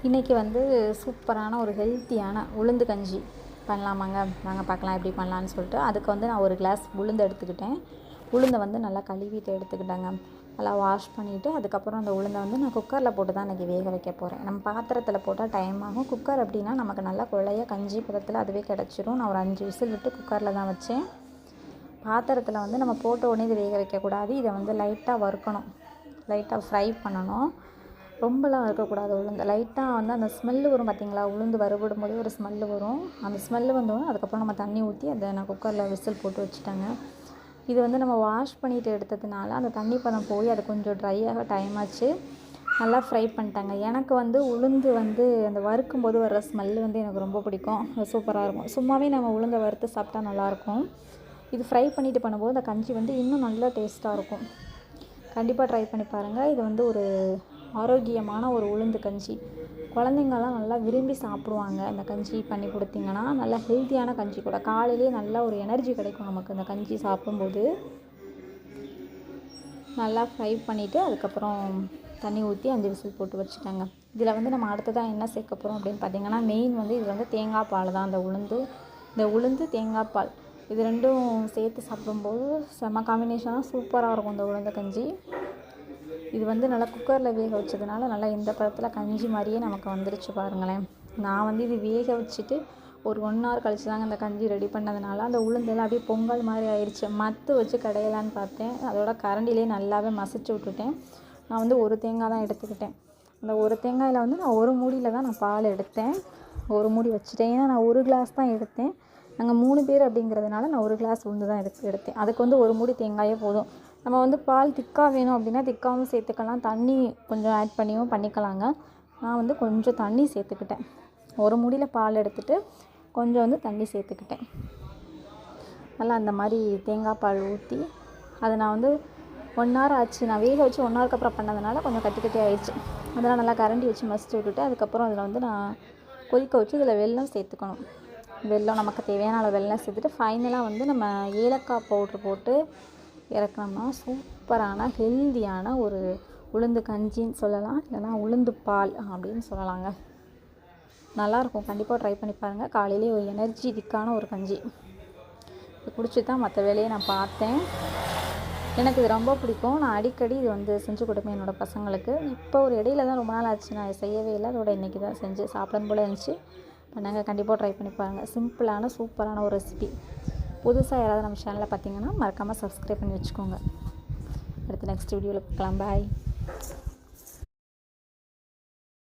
இன்றைக்கி வந்து சூப்பரான ஒரு ஹெல்த்தியான உளுந்து கஞ்சி பண்ணலாமாங்க. வாங்க பார்க்கலாம் எப்படி பண்ணலான்னு சொல்லிட்டு. அதுக்கு வந்து நான் ஒரு கிளாஸ் உளுந்து எடுத்துக்கிட்டேன். உளுந்தை வந்து நல்லா கழுவிட்டு எடுத்துக்கிட்டேங்க. நல்லா வாஷ் பண்ணிவிட்டு அதுக்கப்புறம் அந்த உளுந்தை வந்து நான் குக்கரில் போட்டு தான் இன்றைக்கி வேக வைக்க போகிறேன். நம்ம பாத்திரத்தில் போட்டால் டைம் ஆகும். குக்கர் அப்படின்னா நமக்கு நல்லா குழைய கஞ்சி பதத்தில் அதுவே கிடச்சிரும். நான் ஒரு 5 விசில் விட்டு குக்கரில் தான் வச்சேன். பாத்திரத்தில் வந்து நம்ம போட்ட உடனே இது வேக வைக்கக்கூடாது. இதை வந்து லைட்டாக வறுக்கணும், லைட்டாக ஃப்ரை பண்ணணும். ரொம்பலாம் இருக்கக்கூடாது. உளுந்து லைட்டாக வந்து அந்த ஸ்மெல்லு வரும் பார்த்திங்களா, உளுந்து வறுபடும் போது ஒரு ஸ்மெல்லு வரும். அந்த ஸ்மெல்லு வந்தோடனே அதுக்கப்புறம் நம்ம தண்ணி ஊற்றி அதை நான் குக்கரில் விசில் போட்டு வச்சுட்டேங்க. இது வந்து நம்ம வாஷ் பண்ணிவிட்டு எடுத்ததுனால அந்த தண்ணி பதம் போய் அது கொஞ்சம் ட்ரையாக டைம் ஆச்சு. நல்லா ஃப்ரை பண்ணிட்டாங்க. எனக்கு வந்து உளுந்து வந்து அந்த வறுக்கும் போது வர்ற ஸ்மெல்லு வந்து எனக்கு ரொம்ப பிடிக்கும். சூப்பராக இருக்கும். சும்மாவே நம்ம உளுந்தை வறுத்து சாப்பிட்டா நல்லாயிருக்கும். இது ஃப்ரை பண்ணிவிட்டு பண்ணும்போது அந்த கஞ்சி வந்து இன்னும் நல்லா டேஸ்ட்டாக இருக்கும். கண்டிப்பாக ட்ரை பண்ணி பாருங்கள். இது வந்து ஒரு ஆரோக்கியமான ஒரு உளுந்து கஞ்சி. குழந்தைங்கள்லாம் நல்லா விரும்பி சாப்பிடுவாங்க. இந்த கஞ்சி பண்ணி கொடுத்தீங்கன்னா நல்லா ஹெல்த்தியான கஞ்சி கூட. காலையிலேயே நல்லா ஒரு எனர்ஜி கிடைக்கும் நமக்கு இந்த கஞ்சி சாப்பிடும்போது. நல்லா ஃப்ரை பண்ணிவிட்டு அதுக்கப்புறம் தண்ணி ஊற்றி 5 விசில் போட்டு வச்சுட்டாங்க. இதில் வந்து நம்ம அடுத்ததாக என்ன சேர்க்க போகிறோம் அப்படின்னு பார்த்திங்கன்னா, மெயின் வந்து இது வந்து தேங்காய் பால் தான். இந்த உளுந்து தேங்காய் பால் இது ரெண்டும் சேர்த்து சாப்பிடும்போது செம்ம காம்பினேஷனாக சூப்பராக இருக்கும் இந்த உளுந்து கஞ்சி. இது வந்து நல்லா குக்கரில் வேக வச்சதுனால நல்லா இந்த பதத்தில் கஞ்சி மாதிரியே நமக்கு வந்துருச்சு பாருங்களேன். நான் வந்து இது வேக வச்சுட்டு ஒரு 1 hour கழிச்சு தாங்க அந்த கஞ்சி ரெடி பண்ணதுனால அந்த உளுந்தெல்லாம் அப்படியே பொங்கல் மாதிரி ஆயிடுச்சு. மத்து வச்சு கடையலான்னு பார்த்தேன். அதோட கரண்டிலே நல்லாவே மசிச்சு விட்டுட்டேன். நான் வந்து ஒரு தேங்காய் தான் எடுத்துக்கிட்டேன். அந்த ஒரு தேங்காயில் வந்து நான் ஒரு மூடியில் தான் நான் பால் எடுத்தேன். ஒரு மூடி வச்சுட்டேன். ஏன்னா நான் ஒரு கிளாஸ் தான் எடுத்தேன். நாங்கள் 3 பேர் அப்படிங்கிறதுனால நான் ஒரு கிளாஸ் உளுந்து தான் எடுத்தேன். அதுக்கு வந்து ஒரு மூடி தேங்காயே போதும். நம்ம வந்து பால் திக்காக வேணும் அப்படின்னா திக்காகவும் சேர்த்துக்கலாம். தண்ணி கொஞ்சம் ஆட் பண்ணிக்கலாங்க. நான் வந்து கொஞ்சம் தண்ணி சேர்த்துக்கிட்டேன். ஒரு மூடியில் பால் எடுத்துகிட்டு கொஞ்சம் வந்து தண்ணி சேர்த்துக்கிட்டேன். நல்லா அந்த மாதிரி தேங்காய் பால் ஊற்றி அதை நான் வந்து 1 hour ஆச்சு. நான் வேக வச்சு 1 hourக்கு அப்புறம் பண்ணதுனால கொஞ்சம் கட்டி ஆயிடுச்சு. அதெல்லாம் நல்லா கரண்டி வச்சு மசிச்சு விட்டுட்டு அதுக்கப்புறம் அதில் வந்து நான் கொதிக்க வச்சு இதில் வெல்லம் சேர்த்துக்கணும். வெல்லம் நமக்கு தேவையான அளவு வெல்லம் சேர்த்துட்டு ஃபைனலாக வந்து நம்ம ஏலக்காய் பவுட்ரு போட்டு இறக்கணும்னா சூப்பரான ஹெல்தியான ஒரு உளுந்து கஞ்சின்னு சொல்லலாம், இல்லைனா உளுந்து பால் அப்படின்னு சொல்லலாங்க. நல்லாயிருக்கும். கண்டிப்பாக ட்ரை பண்ணி பாருங்கள். காலையிலே ஒரு எனர்ஜிட்டிக்கான ஒரு கஞ்சி. இது குடிச்சு தான் மற்ற வேலையை நான் பார்த்தேன். எனக்கு இது ரொம்ப பிடிக்கும். நான் அடிக்கடி இது வந்து செஞ்சு கொடுப்பேன் என்னோடய பசங்களுக்கு. இப்போ ஒரு இடையில தான் ரொம்ப நாள் ஆச்சு நான் செய்யவே இல்லை. அதோட இன்றைக்கி தான் செஞ்சு சாப்பிடணும் போல் இருந்துச்சு. பண்ணாங்க. கண்டிப்பாக ட்ரை பண்ணி பாருங்கள். சிம்பிளான சூப்பரான ஒரு ரெசிபி. புதுசாக யாராவது நம்ம சேனலில் பார்த்தீங்கன்னா மறக்காமல் சப்ஸ்கிரைப் பண்ணி வச்சுக்கோங்க. அடுத்து நெக்ஸ்ட் வீடியோவில் பார்க்கலாம். பாய்.